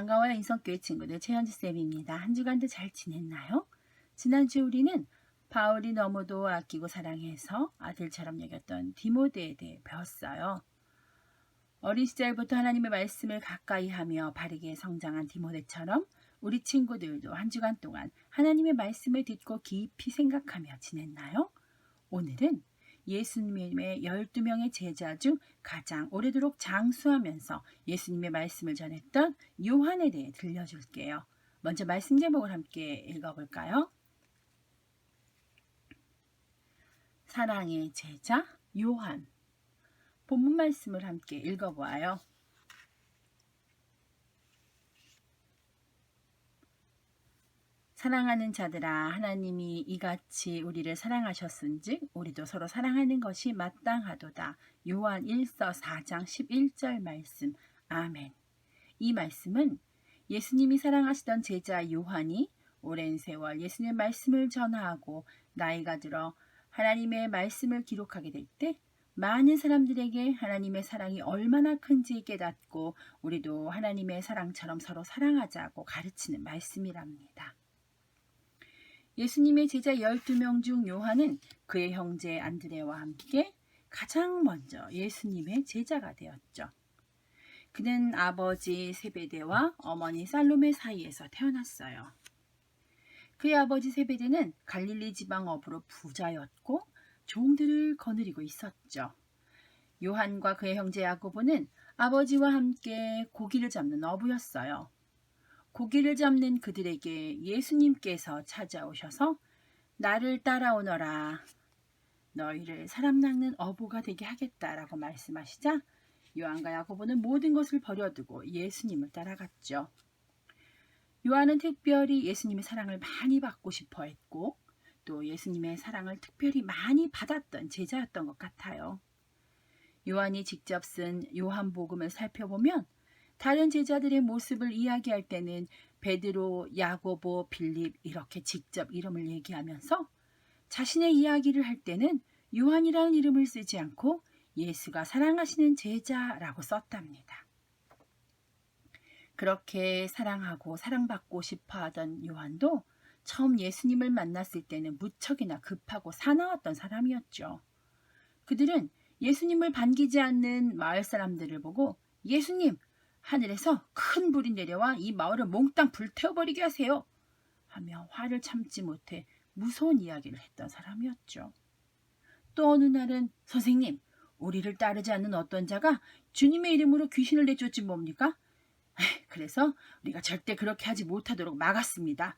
반가워요. 인성교회 친구들 최현지쌤입니다. 한 주간도 잘 지냈나요? 지난주 우리는 바울이 너무도 아끼고 사랑해서 아들처럼 여겼던 디모데에 대해 배웠어요. 어린 시절부터 하나님의 말씀을 가까이 하며 바르게 성장한 디모데처럼 우리 친구들도 한 주간 동안 하나님의 말씀을 듣고 깊이 생각하며 지냈나요? 오늘은 예수님의 12명의 제자 중 가장 오래도록 장수하면서 예수님의 말씀을 전했던 요한에 대해 들려줄게요. 먼저 말씀 제목을 함께 읽어볼까요? 사랑의 제자 요한. 본문 말씀을 함께 읽어보아요. 사랑하는 자들아, 하나님이 이같이 우리를 사랑하셨은즉 우리도 서로 사랑하는 것이 마땅하도다. 요한 1서 4장 11절 말씀. 아멘. 이 말씀은 예수님이 사랑하시던 제자 요한이 오랜 세월 예수님의 말씀을 전하고 나이가 들어 하나님의 말씀을 기록하게 될 때 많은 사람들에게 하나님의 사랑이 얼마나 큰지 깨닫고 우리도 하나님의 사랑처럼 서로 사랑하자고 가르치는 말씀이랍니다. 예수님의 제자 12명 중 요한은 그의 형제 안드레와 함께 가장 먼저 예수님의 제자가 되었죠. 그는 아버지 세베대와 어머니 살로메 사이에서 태어났어요. 그의 아버지 세베대는 갈릴리 지방 어부로 부자였고 종들을 거느리고 있었죠. 요한과 그의 형제 야고보는 아버지와 함께 고기를 잡는 어부였어요. 고기를 잡는 그들에게 예수님께서 찾아오셔서 나를 따라오너라. 너희를 사람 낚는 어부가 되게 하겠다라고 말씀하시자 요한과 야고보는 모든 것을 버려두고 예수님을 따라갔죠. 요한은 특별히 예수님의 사랑을 많이 받고 싶어 했고 또 예수님의 사랑을 특별히 많이 받았던 제자였던 것 같아요. 요한이 직접 쓴 요한복음을 살펴보면 다른 제자들의 모습을 이야기할 때는 베드로, 야고보, 빌립 이렇게 직접 이름을 얘기하면서 자신의 이야기를 할 때는 요한이라는 이름을 쓰지 않고 예수가 사랑하시는 제자라고 썼답니다. 그렇게 사랑하고 사랑받고 싶어하던 요한도 처음 예수님을 만났을 때는 무척이나 급하고 사나웠던 사람이었죠. 그들은 예수님을 반기지 않는 마을 사람들을 보고 예수님! 하늘에서 큰 불이 내려와 이 마을을 몽땅 불태워버리게 하세요. 하며 화를 참지 못해 무서운 이야기를 했던 사람이었죠. 또 어느 날은 선생님, 우리를 따르지 않는 어떤 자가 주님의 이름으로 귀신을 내쫓지 뭡니까? 그래서 우리가 절대 그렇게 하지 못하도록 막았습니다.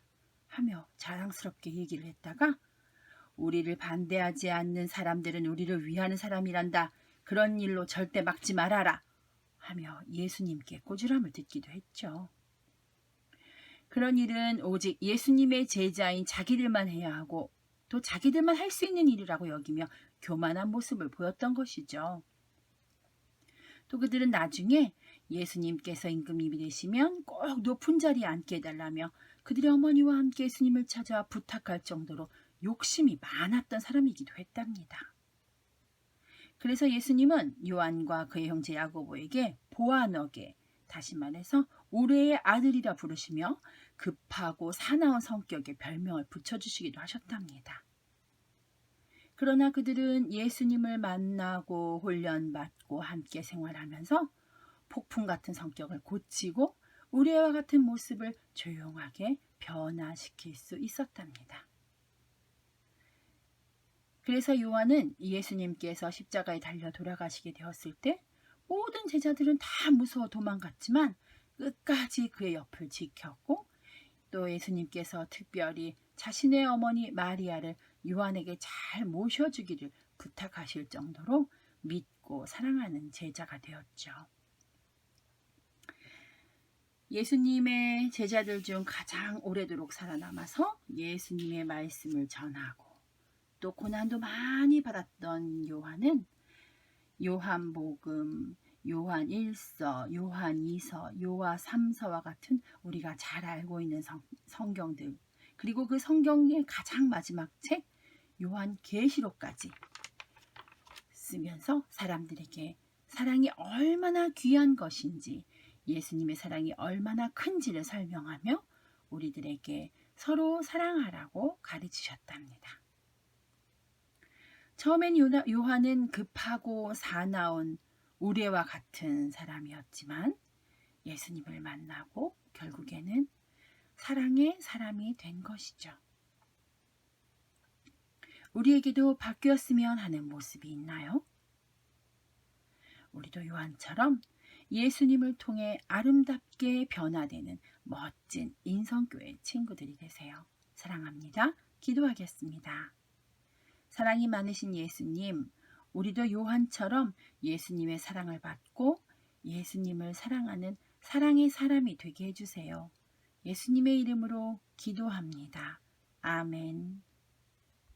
하며 자랑스럽게 얘기를 했다가 우리를 반대하지 않는 사람들은 우리를 위하는 사람이란다. 그런 일로 절대 막지 말아라. 하며 예수님께 꼬질함을 듣기도 했죠. 그런 일은 오직 예수님의 제자인 자기들만 해야 하고 또 자기들만 할 수 있는 일이라고 여기며 교만한 모습을 보였던 것이죠. 또 그들은 나중에 예수님께서 임금님이 되시면 꼭 높은 자리에 앉게 해달라며 그들의 어머니와 함께 예수님을 찾아 부탁할 정도로 욕심이 많았던 사람이기도 했답니다. 그래서 예수님은 요한과 그의 형제 야고보에게 보아너게, 다시 말해서 오레의 아들이라 부르시며 급하고 사나운 성격의 별명을 붙여주시기도 하셨답니다. 그러나 그들은 예수님을 만나고 훈련받고 함께 생활하면서 폭풍 같은 성격을 고치고 우레와 같은 모습을 조용하게 변화시킬 수 있었답니다. 그래서 요한은 예수님께서 십자가에 달려 돌아가시게 되었을 때 모든 제자들은 다 무서워 도망갔지만 끝까지 그의 옆을 지켰고 또 예수님께서 특별히 자신의 어머니 마리아를 요한에게 잘 모셔주기를 부탁하실 정도로 믿고 사랑하는 제자가 되었죠. 예수님의 제자들 중 가장 오래도록 살아남아서 예수님의 말씀을 전하고 또 고난도 많이 받았던 요한은 요한복음, 요한 1서, 요한 2서, 요한 3서와 같은 우리가 잘 알고 있는 성경들 그리고 그 성경의 가장 마지막 책 요한 계시록까지 쓰면서 사람들에게 사랑이 얼마나 귀한 것인지 예수님의 사랑이 얼마나 큰지를 설명하며 우리들에게 서로 사랑하라고 가르치셨답니다. 처음엔 요한은 급하고 사나운 우레와 같은 사람이었지만 예수님을 만나고 결국에는 사랑의 사람이 된 것이죠. 우리에게도 바뀌었으면 하는 모습이 있나요? 우리도 요한처럼 예수님을 통해 아름답게 변화되는 멋진 인성교회 친구들이 되세요. 사랑합니다. 기도하겠습니다. 사랑이 많으신 예수님, 우리도 요한처럼 예수님의 사랑을 받고 예수님을 사랑하는 사랑의 사람이 되게 해주세요. 예수님의 이름으로 기도합니다. 아멘.